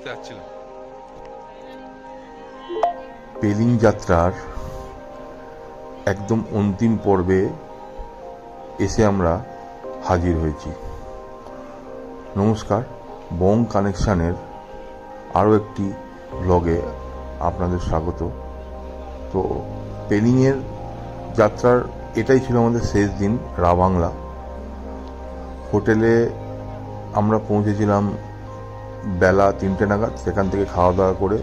করতে যাচ্ছিলাম। পেলিং যাত্রার একদম অন্তিম পর্বে এসে আমরা হাজির হয়েছি। নমস্কার, বং কানেকশানের আরও একটি ব্লগে আপনাদের স্বাগত। তো পেলিংয়ের যাত্রার এটাই ছিল আমাদের শেষ দিন। রাবাংলা হোটেলে আমরা পৌঁছেছিলাম বেলা 3টে নাগাদ। সেখান থেকে খাওয়া দাওয়া করে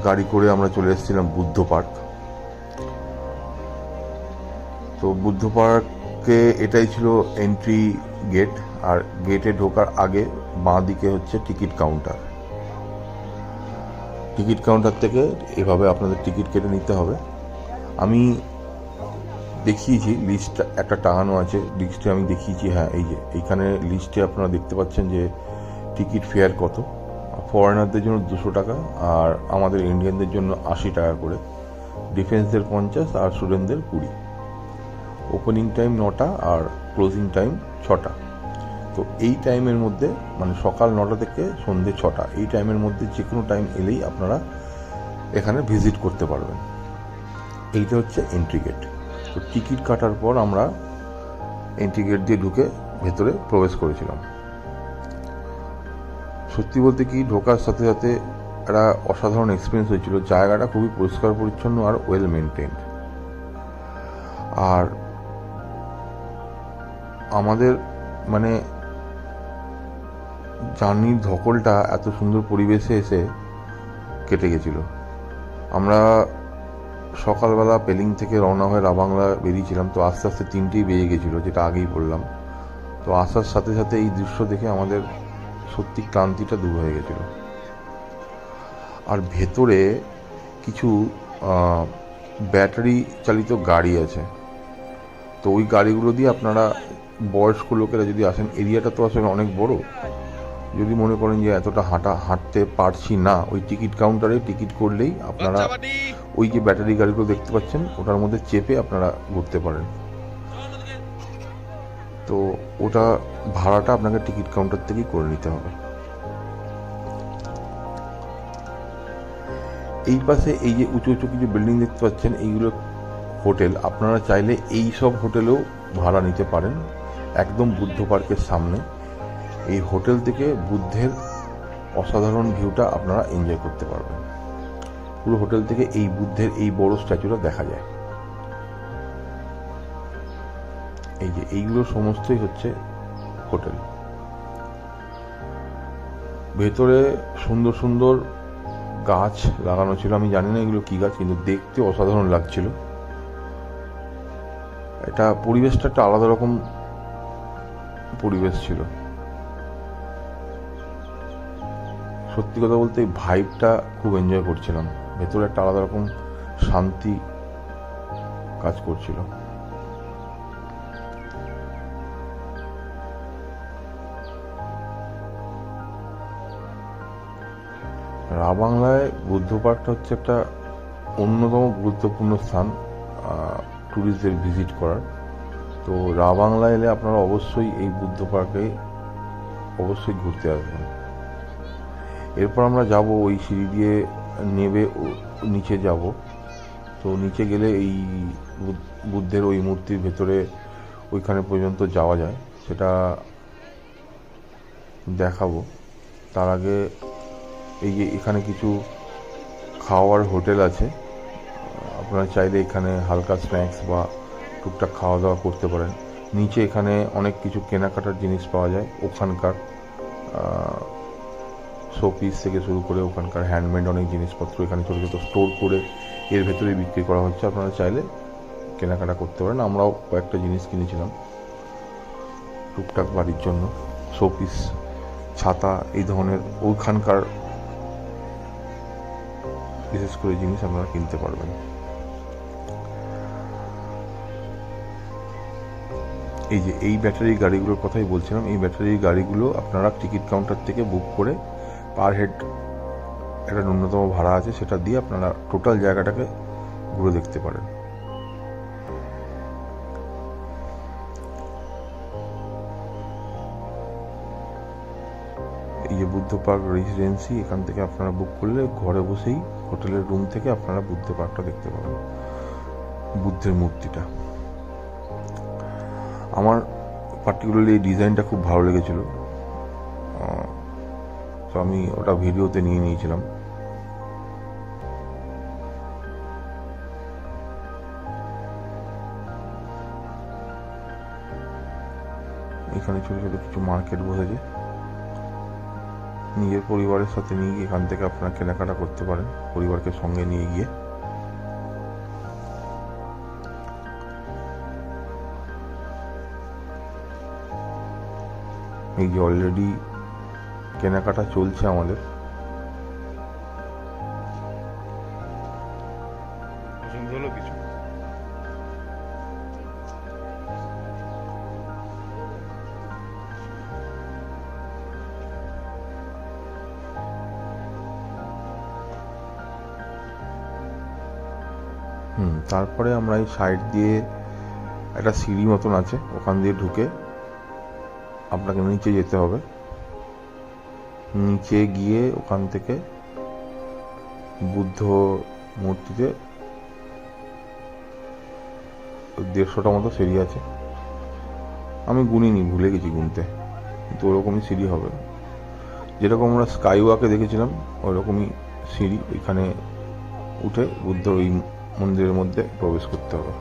গাড়ি করে আমরা চলে এসেছিলাম বুদ্ধ পার্ক। তো বুদ্ধ পার্কে এটাই ছিল এন্ট্রি গেট, আর গেটে ঢোকার আগে বাঁ দিকে হচ্ছে টিকিট কাউন্টার। টিকিট কাউন্টার থেকে এভাবে আপনাদের টিকিট কেটে নিতে হবে। আমি দেখিয়েছি, লিস্ট একটা টাঙানো আছে, লিস্টে আমি দেখিয়েছি। হ্যাঁ, এই যে এইখানে লিস্টে আপনারা দেখতে পাচ্ছেন যে টিকিট ফেয়ার কত। ফরেনারদের জন্য 200 টাকা, আর আমাদের ইন্ডিয়ানদের জন্য 80 টাকা করে। ডিফেন্সদের 50 আর স্টুডেন্টদের 20। ওপেনিং টাইম 9টা আর ক্লোজিং টাইম 6টা। তো এই টাইমের মধ্যে, মানে সকাল 9টা থেকে সন্ধ্যে 6টা, এই টাইমের মধ্যে যে কোনো টাইম এলেই আপনারা এখানে ভিজিট করতে পারবেন। এইটা হচ্ছে এন্ট্রি গেট। তো টিকিট কাটার পর আমরা এন্ট্রি গেট দিয়ে ঢুকে ভেতরে প্রবেশ করেছিলাম। সত্যি বলতে কি, ঢোকার সাথে সাথে একটা অসাধারণ এক্সপিরিয়েন্স হয়েছিল। জায়গাটা খুবই পরিষ্কার পরিচ্ছন্ন আর ওয়েল মেনটেন্ড। আর আমাদের মানে জার্নির ধকলটা এত সুন্দর পরিবেশে এসে কেটে গেছিল। আমরা সকালবেলা পেলিং থেকে রওনা হয়ে রাবাংলা বেরিয়েছিলাম। তো আস্তে আস্তে 3টেই বেজে গেছিলো, যেটা আগেই বললাম। তো আসার সাথে সাথে এই দৃশ্য দেখে আমাদের সত্যি ক্লান্তিটা দূর হয়ে গেছিল। আর ভেতরে কিছু ব্যাটারি চালিত গাড়ি আছে। তো ওই গাড়িগুলো দিয়ে আপনারা, বয়স্ক লোকেরা যদি আসেন, এরিয়াটা তো আসলে অনেক বড়, যদি মনে করেন যে এতটা হাঁটতে পারছি না, ওই টিকিট কাউন্টারে টিকিট করলেই আপনারা ওই যে ব্যাটারি গাড়িগুলো দেখতে পাচ্ছেন, ওটার মধ্যে চেপে আপনারা ঘুরতে পারেন। তো ওটা ভাড়াটা আপনাকে টিকিট কাউন্টার থেকেই করে নিতে হবে। এই পাশে এই যে উঁচু উঁচু কিছু বিল্ডিং দেখতে পাচ্ছেন, এইগুলো হোটেল। আপনারা চাইলে এই সব হোটেলেও ভাড়া নিতে পারেন। একদম বুদ্ধ পার্কের সামনে এই হোটেল থেকে বুদ্ধের অসাধারণ ভিউটা আপনারা এনজয় করতে পারবেন। পুরো হোটেল থেকে এই বুদ্ধের এই বড় স্ট্যাচুটা দেখা যায়। এই যে এইগুলো সমস্তই হচ্ছে হোটেল। ভেতরে সুন্দর সুন্দর গাছ লাগানো ছিল। আমি জানি না এগুলো কি গাছ, কিন্তু দেখতে অসাধারণ লাগছিল। এটা পরিবেশটা একটা আলাদা রকম পরিবেশ ছিল। সত্যি কথা বলতে এই ভাইবটা খুব এনজয় করছিলাম। ভেতরে একটা আলাদা রকম শান্তি কাজ করছিল। রাবাংলায় বুদ্ধ পার্কটা হচ্ছে একটা অন্যতম গুরুত্বপূর্ণ স্থান ট্যুরিস্টদের ভিজিট করার। তো রাবাংলা এলে আপনারা অবশ্যই এই বুদ্ধ পার্কে অবশ্যই ঘুরতে আসবেন। এরপর আমরা যাব ওই সিঁড়ি দিয়ে নেবে নিচে যাব। তো নিচে গেলে এই বুদ্ধের ওই মূর্তির ভেতরে ওইখানে পর্যন্ত যাওয়া যায়, সেটা দেখাবো। তার আগে এই যে এখানে কিছু খাওয়ার হোটেল আছে, আপনারা চাইলে এখানে হালকা স্ন্যাক্স বা টুকটাক খাওয়া দাওয়া করতে পারেন। নিচে এখানে অনেক কিছু কেনাকাটার জিনিস পাওয়া যায়। ওখানকার শোপিস থেকে শুরু করে ওখানকার হ্যান্ডমেড অনেক জিনিসপত্র এখানে ছোটো ছোটো স্টোর করে এর ভেতরে বিক্রি করা হচ্ছে। আপনারা চাইলে কেনাকাটা করতে পারেন। আমরাও কয়েকটা জিনিস কিনেছিলাম টুকটাক বাড়ির জন্য, শোপিস, ছাতা, এই ধরনের ওইখানকার বিশেষ করে জিনিস আপনারা কিনতে পারবেন। এই যে এই ব্যাটারি গাড়িগুলোর কথাই বলছিলাম, এই ব্যাটারি গাড়িগুলো আপনারা টিকিট কাউন্টার থেকে বুক করে পার হেড একটা ন্যূনতম ভাড়া আছে, সেটা দিয়ে আপনারা টোটাল জায়গাটাকে ঘুরে দেখতে পারেন। এই যে বুদ্ধ পার্ক রেসিডেন্সি, এখান থেকে আপনারা বুক করলে ঘরে বসেই হোটেলের রুম থেকে আপনারা বুদ্ধ পার্কটা দেখতে পাবেন, বুদ্ধের মূর্তিটা। আমার পার্টিকুলারলি এই ডিজাইনটা খুব ভালো লেগেছিল, তো আমি ওটা ভিডিওতে নিয়ে নিয়েছিলাম। এখানে ছোটো ছোটো কিছু মার্কেট বসেছে, নিজের পরিবারের সাথে নিয়ে গিয়ে এখান থেকে আপনারা কেনাকাটা করতে পারেন, পরিবারকে সঙ্গে নিয়ে গিয়ে। এই যে অলরেডি কেনাকাটা চলছে আমাদের। পছন্দ হলো কিছু? তারপরে আমরা এই সাইড দিয়ে একটা সিঁড়ি মতন আছে, ওখান দিয়ে ঢুকে আপনাকে নিচে যেতে হবে। নিচে গিয়ে ওখান থেকে বুদ্ধ মূর্তিতে 150টা মতো সিঁড়ি আছে, আমি গুনিনি, ভুলে গেছি গুনতে, কিন্তু ওরকমই সিঁড়ি হবে, যেরকম আমরা স্কাই ওয়াকে দেখেছিলাম ওরকমই সিঁড়ি। ওইখানে উঠে বুদ্ধ ওই মন্দিরের মধ্যে প্রবেশ করতে হবে।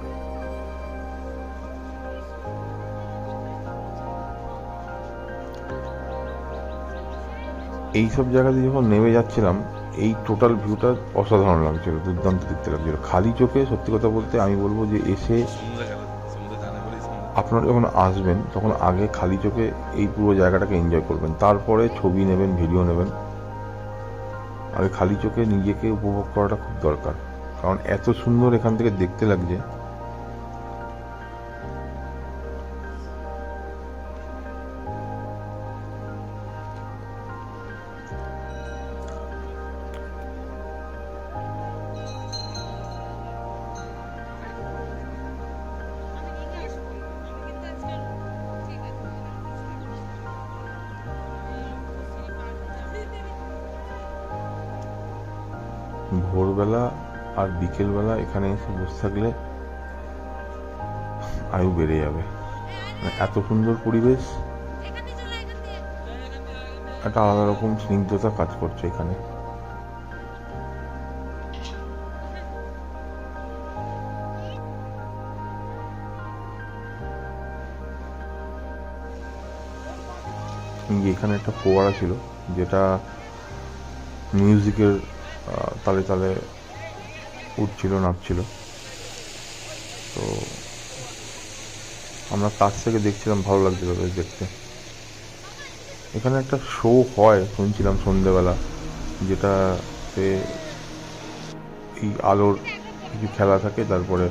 এইসব জায়গাতে যখন নেমে যাচ্ছিলাম, এই টোটাল ভিউটা অসাধারণ লাগছিল, দুর্দান্ত দেখতে লাগছিল। খালি চোখে সত্যি কথা বলতে আমি বলবো যে এসে আপনারা যখন আসবেন তখন আগে খালি চোখে এই পুরো জায়গাটাকে এনজয় করবেন, তারপরে ছবি নেবেন, ভিডিও নেবেন। আগে খালি চোখে নিজেকে উপভোগ করাটা খুব দরকার, কারণ এত সুন্দর এখান থেকে দেখতে লাগছে। ভোরবেলা আর বিকেলবেলা এখানে এসে বসে থাকলে আয়ু বেড়ে যাবে, এত সুন্দর পরিবেশ, একটা আলাদা রকম স্নিগ্ধতা কাজ করছে এখানে। এখানে একটা ফোয়ারা ছিল যেটা মিউজিকের তালে তালে উঠছিল, নাচছিল, তো আমরা কাছ থেকে দেখছিলাম, ভালো লাগছিল বেশ দেখতে। এখানে একটা শো হয় শুনছিলাম সন্ধ্যেবেলা, যেটাতে এই আলোর কিছু খেলা থাকে, তারপরে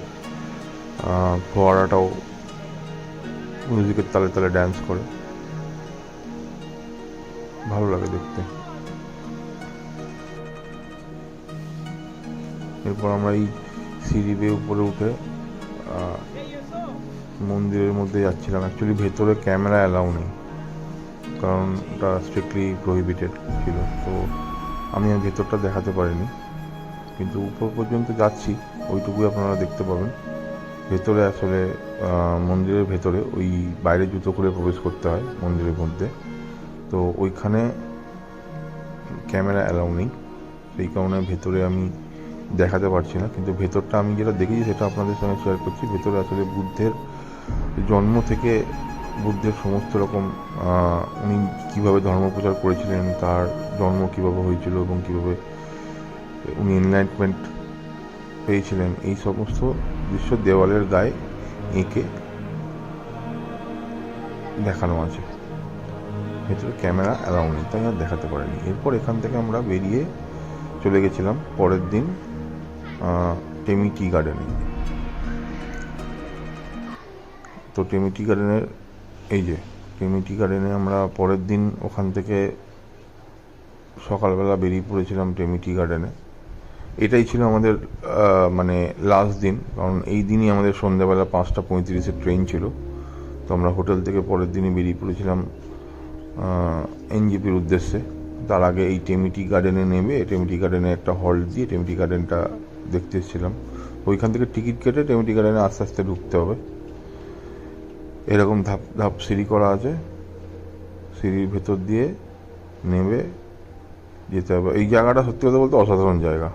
ফোয়ারাটাও মিউজিকের তালে তালে ড্যান্স করে, ভালো লাগে দেখতে। এরপর আমরা এই সিঁড়ি বেয়ে উপরে উঠে মন্দিরের মধ্যে যাচ্ছিলাম। অ্যাকচুয়ালি ভেতরে ক্যামেরা অ্যালাউ নেই, কারণ ওটা স্ট্রিক্টলি প্রহিবিটেড ছিল, তো আমি ভেতরটা দেখাতে পারিনি, কিন্তু উপর পর্যন্ত যাচ্ছি, ওইটুকুই আপনারা দেখতে পাবেন। ভেতরে আসলে মন্দিরের ভেতরে ওই বাইরে জুতো খুলে প্রবেশ করতে হয় মন্দিরের মধ্যে, তো ওইখানে ক্যামেরা অ্যালাউ নেই, সেই কারণে ভেতরে আমি দেখাতে পারছি না। কিন্তু ভেতরটা আমি যেটা দেখেছি সেটা আপনাদের সঙ্গে শেয়ার করছি। ভেতরে আসলে বুদ্ধের জন্ম থেকে বুদ্ধের সমস্ত রকম উনি কীভাবে ধর্মপ্রচার করেছিলেন, তার জন্ম কীভাবে হয়েছিল এবং কীভাবে উনি এনলাইটমেন্ট পেয়েছিলেন, এই সমস্ত দৃশ্য দেওয়ালের গায়ে এঁকে দেখানো আছে। ভেতরে ক্যামেরা অ্যালাউ নেই, তাই আর দেখাতে পারিনি। এরপর এখান থেকে আমরা বেরিয়ে চলে গেছিলাম পরের দিন টেমি টি গার্ডেনে। তো টেমি টি গার্ডেনের এই যে টেমি টি গার্ডেনে আমরা পরের দিন ওখান থেকে সকালবেলা বেরিয়ে পড়েছিলাম টেমি টি গার্ডেনে। এটাই ছিল আমাদের মানে লাস্ট দিন, কারণ এই দিনই আমাদের সন্ধ্যাবেলা 5:35 ট্রেন ছিল। তো আমরা হোটেল থেকে পরের দিনই বেরিয়ে পড়েছিলাম এনজেপির উদ্দেশ্যে। তার আগে এই টেমিটি গার্ডেনে নেমে টেমিটি গার্ডেনে একটা হল্ট দিয়ে টেমিটি গার্ডেনটা দেখতে এসেছিলাম। ওইখান থেকে টিকিট কেটে টেমিটি গার্ডেনে আস্তে আস্তে ঢুকতে হবে। এরকম ধাপ ধাপ সিঁড়ি করা আছে, সিঁড়ির ভেতর দিয়ে নেমে যেতে হবে। এই জায়গাটা সত্যি কথা বলতে অসাধারণ জায়গা,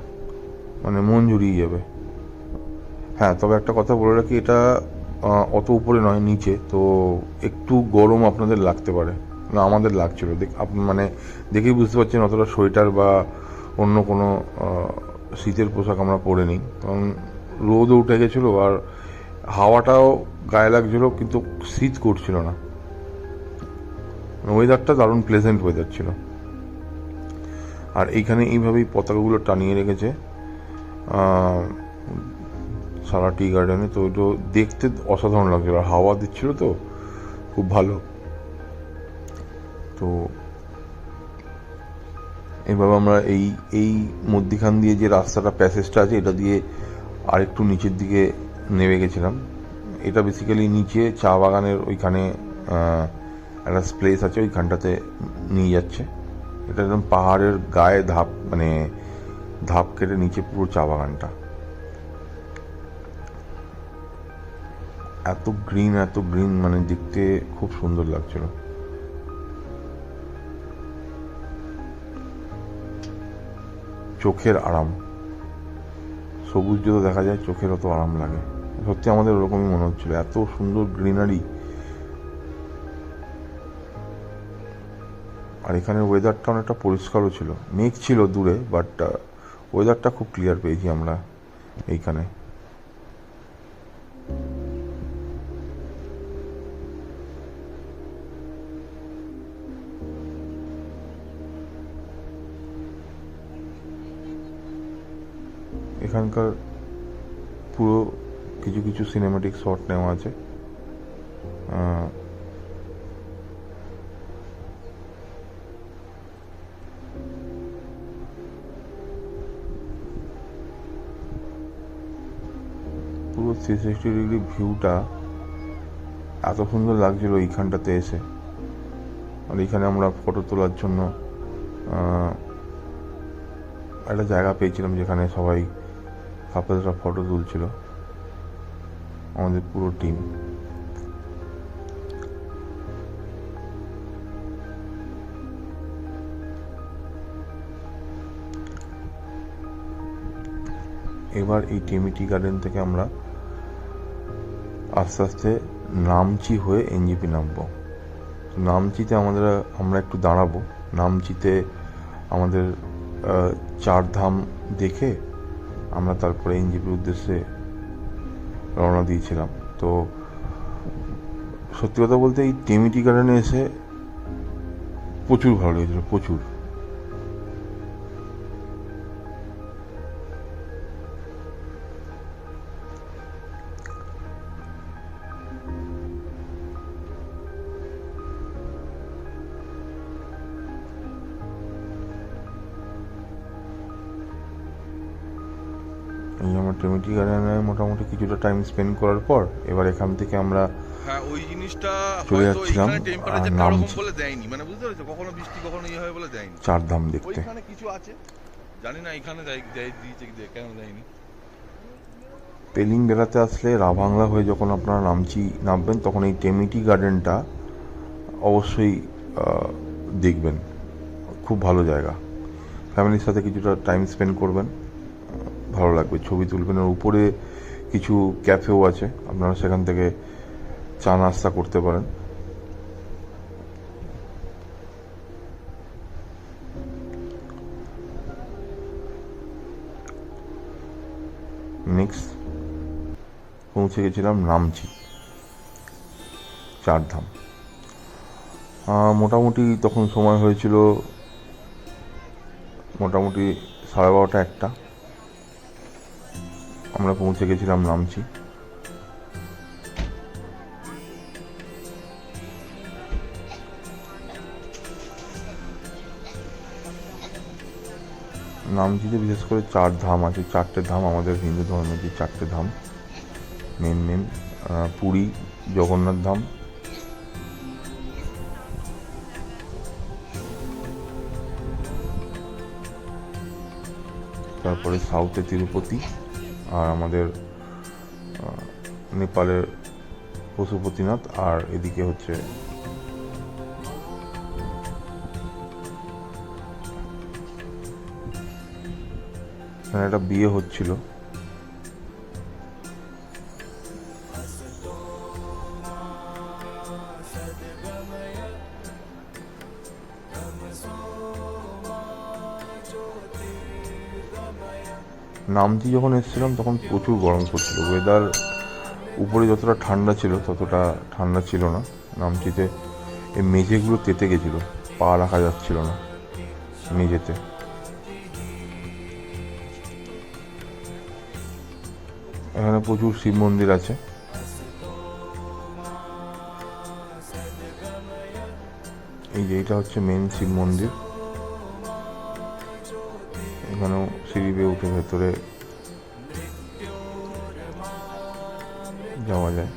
মানে মন জুড়িয়ে যাবে। হ্যাঁ, তবে একটা কথা বলে রাখি, এটা অত উপরে নয়, নিচে, তো একটু গরম আপনাদের লাগতে পারে। না, আমাদের লাগছিল, মানে দেখেই বুঝতে পারছেন অতটা সোয়েটার বা অন্য কোনো শীতের পোশাক আমরা পরে নিই, কারণ রোদও উঠে গেছিলো আর হাওয়াটাও গায়ে লাগছিল, কিন্তু শীত করছিল না। ওয়েদারটা দারুণ প্লেজেন্ট ওয়েদার ছিল। আর এইখানে এইভাবেই পতাকাগুলো টানিয়ে রেখেছে সারা টি গার্ডেনে, তো ওইটা দেখতে অসাধারণ লাগছিল। আর হাওয়া দিচ্ছিল তো খুব ভালো। তো এইভাবে আমরা এই মধ্যিখান দিয়ে যে রাস্তাটা, প্যাসেজটা আছে, এটা দিয়ে আরেকটু নিচের দিকে নেমে গেছিলাম। এটা বেসিক্যালি নিচে চা বাগানের ওইখানে একটা প্লেস আছে, ওইখানটাতে নিয়ে যাচ্ছে। এটা একদম পাহাড়ের গায়ে ধাপ, মানে ধাপ কেটে নিচে পুরো চা বাগানটা। এত গ্রিন, মানে দেখতে খুব সুন্দর লাগছিল। চোখের আরাম, সবুজ যত দেখা যায় চোখের অত আরাম লাগে। সত্যি আমাদের ওরকমই মনে হচ্ছিল, এত সুন্দর গ্রিনারি। আর এখানের ওয়েদারটা অনেকটা পরিষ্কারও ছিল, মেঘ ছিল দূরে, বাট ওয়েদারটা খুব ক্লিয়ার পেয়েছি আমরা এইখানে। এখানকার পুরো কিছু কিছু সিনেমাটিক শট নেওয়া আছে। পুরো 360 ডিগ্রি ভিউটা এত সুন্দর লাগছিল এইখানটাতে এসে। আর এইখানে আমরা ফটো তোলার জন্য একটা জায়গা পেয়েছিলাম, যেখানে সবাই কাপলসরা ফটো তুলছিল, আমাদের পুরো টিম। এবার এই টেমিটি গার্ডেন থেকে আমরা আস্তে আস্তে নামচি হয়ে এনজেপি নামবো। নামচিতে আমরা একটু দাঁড়াবো। নামচিতে আমাদের 4 ধাম দেখে আমরা তারপরে এনজেপির উদ্দেশ্যে রওনা দিয়েছিলাম। তো সত্যি কথা বলতে এই টেমিটি গার্ডেনে এসে প্রচুর ভালো লেগেছিল, প্রচুর। এই আমার টেমিটি গার্ডেনে মোটামুটি কিছুটা টাইম স্পেন্ড করার পর এবার এখান থেকে আমরা ওই জিনিসটা চলে যাচ্ছিলাম নামচি, বলে দেয়নি, মানে বুঝতে পারছো, কখনো বৃষ্টি কখনো ইয়ে হয় বলে দেয়নি। 4 ধাম দেখতে। ওইখানে কিছু আছে, জানি না এখানে দিয়েছে কেন দেয়নি। পেলিং বেড়াতে আসলে রাভাংলা হয়ে যখন আপনারা নামচি নামবেন, তখন এই টেমিটি গার্ডেনটা অবশ্যই দেখবেন। খুব ভালো জায়গা, ফ্যামিলির সাথে কিছুটা টাইম স্পেন্ড করবেন, ভালো লাগবে, ছবি তুলবেন। আর উপরে কিছু ক্যাফেও আছে, আপনারা সেখান থেকে চা নাস্তা করতে পারেন। নেক্সট পৌঁছে গেছিলাম নামচি 4 ধাম। মোটামুটি তখন সময় হয়েছিল মোটামুটি 12:30-1টা। আমরা পৌঁছে গেছিলাম নামচি। নামচিতে বিশেষ করে 4 ধাম আছে, 4টে ধাম আমাদের হিন্দু ধর্মের যে 4টে ধাম মেন পুরী জগন্নাথ ধাম, তারপরে সাউথে তিরুপতি, আর আমাদের নেপালের পশুপতিনাথ, আর এদিকে হচ্ছে এখানে একটা বিয়ে হচ্ছিল। নামচি যখন এসেছিলাম তখন প্রচুর গরম করছিল, ওয়েদার উপরে যতটা ঠান্ডা ছিল ততটা ঠান্ডা ছিল না। নামচিতে এই মেঝেগুলো তেতে গেছিলো, পা রাখা যাচ্ছিল না মেঝেতে। এখানে প্রচুর শিব মন্দির আছে। এই যে এটা হচ্ছে মেন শিব মন্দির। এখানেও সিঁড়ি বেয়ে উঠে ভেতরে যাওয়া যায়।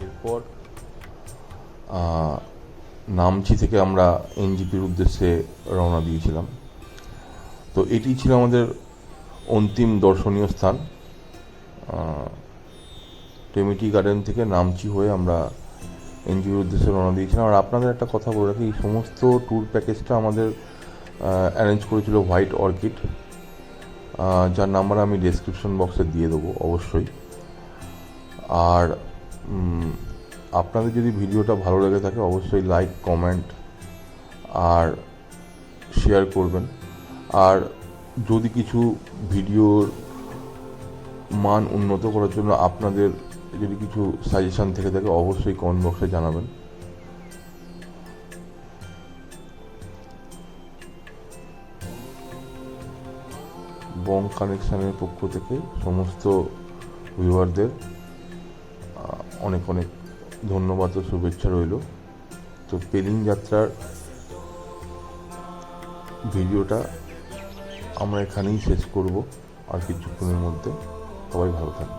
এরপর নামচি থেকে আমরা এনজিপির উদ্দেশ্যে রওনা দিয়েছিলাম। তো এটি ছিল আমাদের অন্তিম দর্শনীয় স্থান। টেমিটি গার্ডেন থেকে নামচি হয়ে আমরা এনজিপির উদ্দেশ্যে রওনা দিয়েছিলাম। আর আপনাদের একটা কথা বলে রাখি, এই সমস্ত ট্যুর প্যাকেজটা আমাদের অ্যারেঞ্জ করেছিল হোয়াইট অর্কিড, যার নাম্বার আমি ডেসক্রিপশন বক্সে দিয়ে দেবো অবশ্যই। আর আপনাদের যদি ভিডিওটা ভালো লেগে থাকে অবশ্যই লাইক, কমেন্ট আর শেয়ার করবেন। আর যদি কিছু ভিডিওর মান উন্নত করার জন্য আপনাদের যদি কিছু সাজেশন থেকে থাকে অবশ্যই কমেন্ট বক্সে জানাবেন। বং কানেকশানের পক্ষ থেকে সমস্ত ভিউয়ারদের অনেক অনেক ধন্যবাদ ও শুভেচ্ছা রইল। তো পেলিং যাত্রার ভিডিওটা আমরা এখানেই শেষ করব আর কিছুক্ষণের মধ্যে। সবাই ভালো থাকবে।